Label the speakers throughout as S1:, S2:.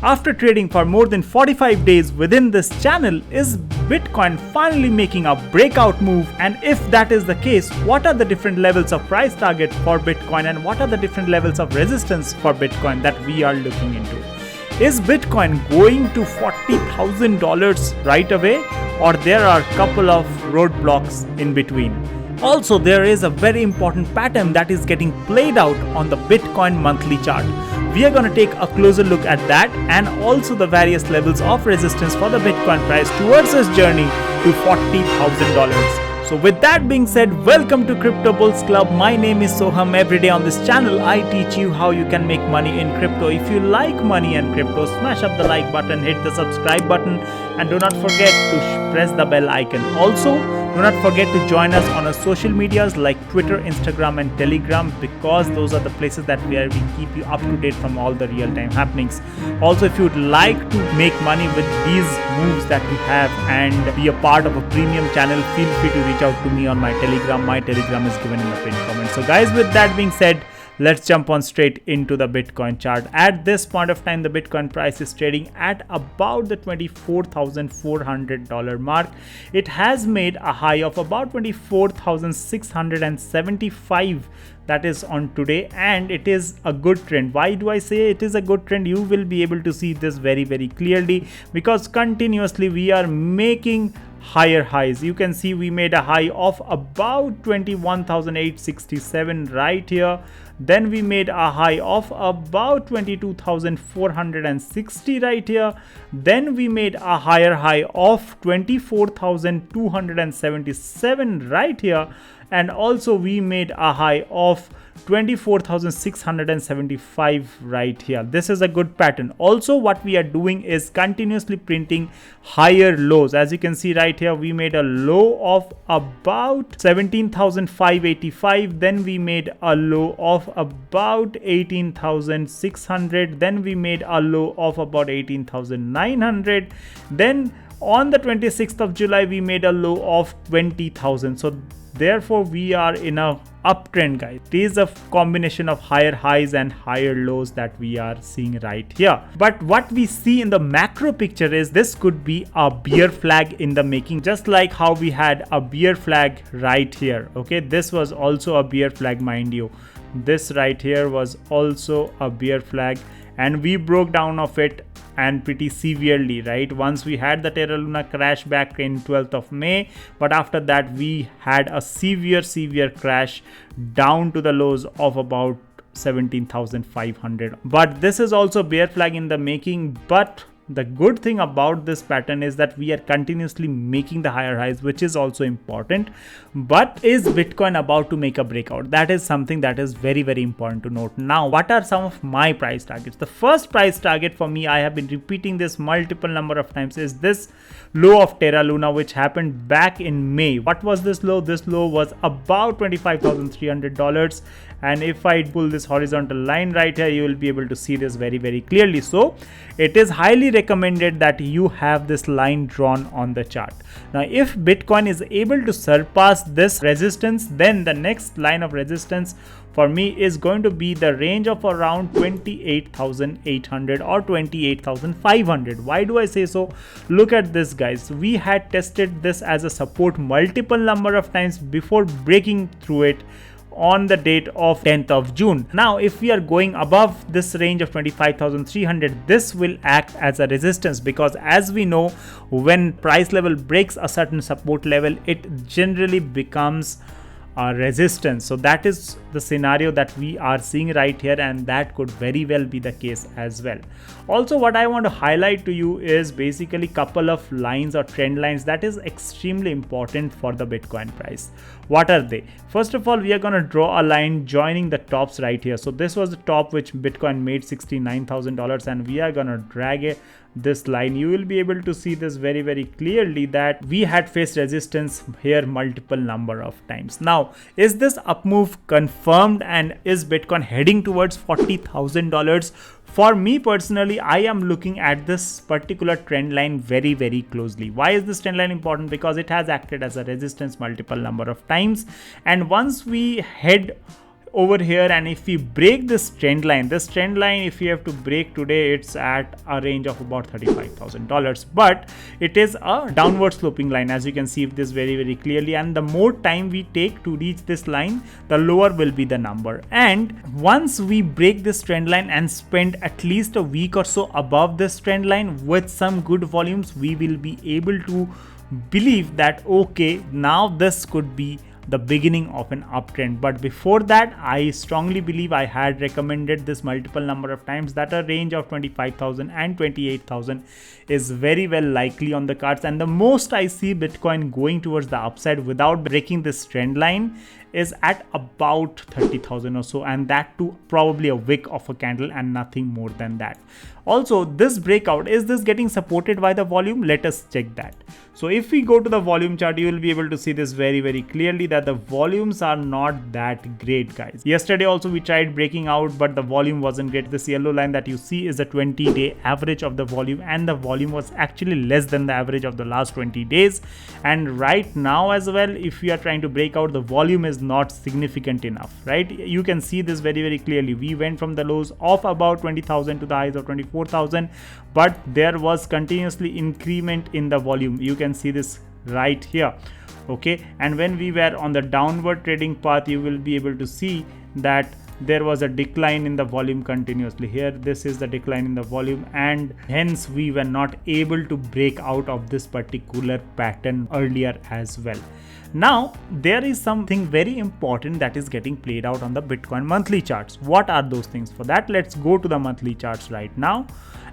S1: After trading for more than 45 days within this channel, is Bitcoin finally making a breakout move? And if that is the case, what are the different levels of price target for Bitcoin and what are the different levels of resistance for Bitcoin that we are looking into? Is Bitcoin going to $40,000 right away, or there are a couple of roadblocks in between? Also, there is a very important pattern that is getting played out on the Bitcoin monthly chart. We are going to take a closer look at that and also the various levels of resistance for the Bitcoin price towards this journey to $40,000. So with that being said, welcome to Crypto Bulls Club. My name is Soham. Every day on this channel, I teach you how you can make money in crypto. If you like money and crypto, smash up the like button, hit the subscribe button, and do not forget to press the bell icon. Also, do not forget to join us on our social medias like Twitter, Instagram, and Telegram, because those are the places that we keep you up to date from all the real-time happenings. Also, if you would like to make money with these moves that we have and be a part of a premium channel, feel free to reach out to me on my Telegram. My Telegram is given in the pinned comment. So guys, with that being said, let's jump on straight into the Bitcoin chart. At this point of time, the Bitcoin price is trading at about the $24,400 mark. It has made a high of about 24,675. That is on today, and it is a good trend. Why do I say it is a good trend? You will be able to see this very clearly, because continuously we are making higher highs. You can see we made a high of about 21,867 right here. Then we made a high of about 22,460 right here. Then we made a higher high of 24,277 right here. And also we made a high of 24,675 right here. This is a good pattern. Also, what we are doing is continuously printing higher lows. As you can see right here, we made a low of about 17,585. Then we made a low of about 18,600. Then we made a low of about 18,900. Then on the 26th of July, we made a low of 20,000. So therefore, we are in a uptrend, guys. It is a combination of higher highs and higher lows that we are seeing right here. But what we see in the macro picture is this could be a bear flag in the making, just like how we had a bear flag right here. Okay, this was also a bear flag, mind you. This right here was also a bear flag, and we broke down of it, and pretty severely, right? Once we had the Terra Luna crash back in 12th of May, but after that we had a severe crash down to the lows of about 17,500. But this is also bear flag in the making. But the good thing about this pattern is that we are continuously making the higher highs, which is also important. But is Bitcoin about to make a breakout? That is something that is very important to note. Now, what are some of my price targets? The first price target for me, I have been repeating this multiple number of times, is this low of Terra Luna, which happened back in May. What was this low? This low was about $25,300. And if I pull this horizontal line right here, you will be able to see this very clearly. So it is highly recommended that you have this line drawn on the chart. Now, if Bitcoin is able to surpass this resistance, then the next line of resistance for me is going to be the range of around 28,800 or 28,500. Why do I say so? Look at this, guys. We had tested this as a support multiple number of times before breaking through it on the date of 10th of June. Now, if we are going above this range of 25,300, this will act as a resistance, because as we know, when price level breaks a certain support level, it generally becomes resistance. So that is the scenario that we are seeing right here, and that could very well be the case as well. Also, what I want to highlight to you is basically couple of lines or trend lines that is extremely important for the Bitcoin price. What are they? First of all, we are going to draw a line joining the tops right here. So this was the top which Bitcoin made $69,000, and we are going to drag this line. You will be able to see this very clearly that we had faced resistance here multiple number of times. Now, is this up move confirmed, and is Bitcoin heading towards $40,000? For me personally, I am looking at this particular trend line very closely. Why is this trend line important? Because it has acted as a resistance multiple number of times, and once we head over here, and if we break this trend line, if you have to break today, it's at a range of about $35,000, but it is a downward sloping line, as you can see this very clearly, and the more time we take to reach this line, the lower will be the number. And once we break this trend line and spend at least a week or so above this trend line with some good volumes, we will be able to believe that okay, now this could be the beginning of an uptrend. But before that, I strongly believe, I had recommended this multiple number of times, that a range of 25,000 and 28,000 is very well likely on the cards, and the most I see Bitcoin going towards the upside without breaking this trend line is at about 30,000 or so, and that too probably a wick of a candle and nothing more than that. Also, this breakout, is this getting supported by the volume? Let us check that. So if we go to the volume chart, you will be able to see this very clearly, that the volumes are not that great, guys. Yesterday also we tried breaking out, but the volume wasn't great. This yellow line that you see is the 20-day average of the volume, and the volume was actually less than the average of the last 20 days. And right now as well, if we are trying to break out, the volume is not significant enough, right? You can see this very clearly. We went from the lows of about 20,000 to the highs of 24,000, but there was continuously increment in the volume. You can see this right here, okay? And when we were on the downward trading path, you will be able to see that there was a decline in the volume continuously. Here, this is the decline in the volume, and hence we were not able to break out of this particular pattern earlier as well. Now, there is something very important that is getting played out on the Bitcoin monthly charts. What are those things? For that, let's go to the monthly charts right now,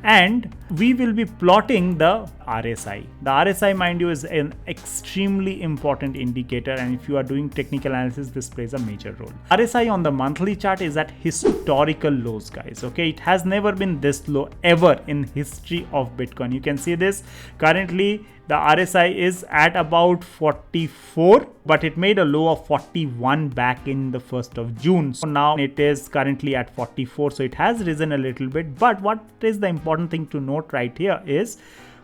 S1: and we will be plotting the RSI. The RSI, mind you, is an extremely important indicator, and if you are doing technical analysis, this plays a major role. RSI on the monthly chart is at historical lows, guys. Okay, it has never been this low ever in history of Bitcoin. You can see this. Currently the RSI is at about 44, but it made a low of 41 back in the 1st of June. So now it is currently at 44. So it has risen a little bit. But what is the important thing to note right here is,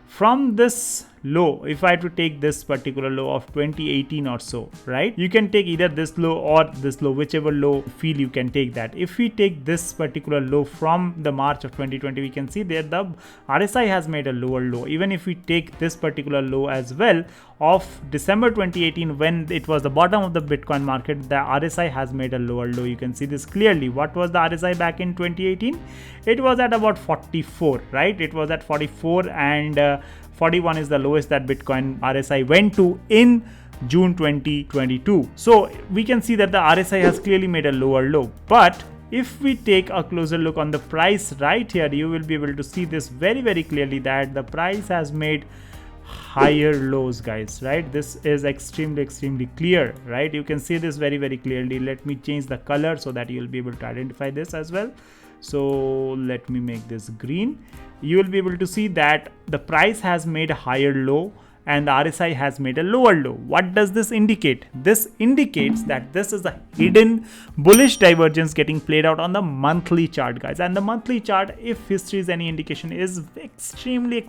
S1: from this low, if I had to take this particular low of 2018 or so, right? You can take either this low or this low, whichever low feel you can take that. If we take this particular low from the March of 2020, we can see that the RSI has made a lower low. Even if we take this particular low as well of December 2018, when it was the bottom of the Bitcoin market, the RSI has made a lower low. You can see this clearly. What was the RSI back in 2018? It was at about 44, right? It was at 44, and 41 is the lowest that Bitcoin RSI went to in June 2022. So we can see that the RSI has clearly made a lower low. But if we take a closer look on the price right here, you will be able to see this very clearly, that the price has made higher lows, guys, right? This is extremely clear, right? You can see this very clearly. Let me change the color so that you'll be able to identify this as well. So let me make this green. You will be able to see that the price has made a higher low and the RSI has made a lower low. What does this indicate? This indicates that this is a hidden bullish divergence getting played out on the monthly chart, guys. And the monthly chart, if history is any indication, is extremely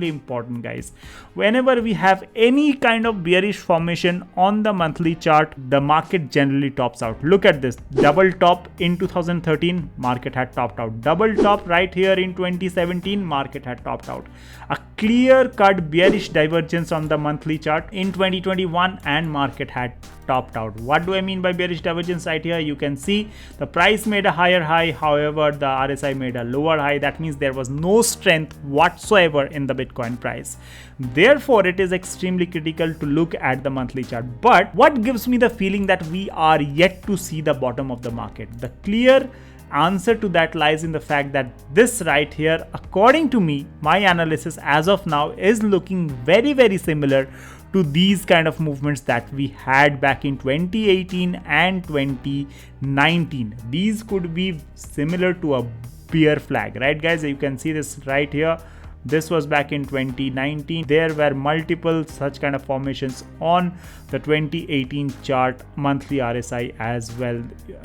S1: important, guys. Whenever we have any kind of bearish formation on the monthly chart, the market generally tops out. Look at this double top in 2013, market had topped out. Double top right here in 2017, market had topped out. A clear-cut bearish divergence on the monthly chart in 2021, and market had topped out. What do I mean by bearish divergence? Right here you can see the price made a higher high, however the RSI made a lower high. That means there was no strength whatsoever in the Bitcoin price. Therefore it is extremely critical to look at the monthly chart. But what gives me the feeling that we are yet to see the bottom of the market? The clear answer to that lies in the fact that this right here, according to me, my analysis as of now is looking very similar to these kind of movements that we had back in 2018 and 2019. These could be similar to a bear flag, right, guys? You can see this right here. This was back in 2019. There were multiple such kind of formations on the 2018 chart monthly RSI as well.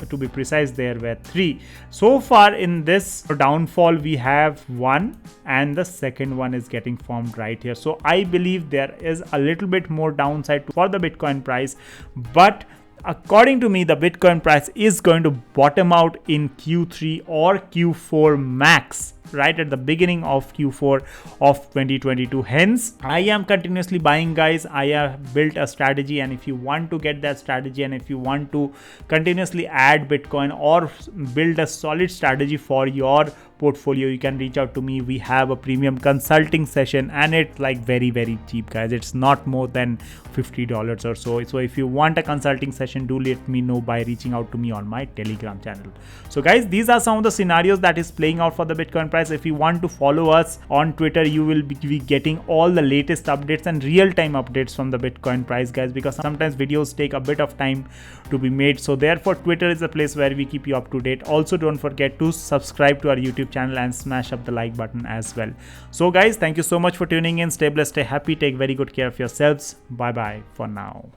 S1: To be precise, there were 3. So far in this downfall, we have 1, and the second one is getting formed right here. So I believe there is a little bit more downside for the Bitcoin price, but according to me, the Bitcoin price is going to bottom out in Q3 or Q4 max, right at the beginning of Q4 of 2022. Hence, I am continuously buying, guys. I have built a strategy, and if you want to get that strategy, and if you want to continuously add Bitcoin or build a solid strategy for your portfolio, you can reach out to me. We have a premium consulting session, and it's like very cheap, guys. It's not more than $50 or so. If you want a consulting session, do let me know by reaching out to me on my Telegram channel. So guys, these are some of the scenarios that is playing out for the Bitcoin price. If you want to follow us on Twitter, you will be getting all the latest updates and real-time updates from the Bitcoin price, guys, because sometimes videos take a bit of time to be made. So therefore, Twitter is a place where we keep you up to date. Also, don't forget to subscribe to our YouTube channel and smash up the like button as well. So guys, thank you so much for tuning in. Stay blessed, stay happy, take very good care of yourselves. Bye bye for now.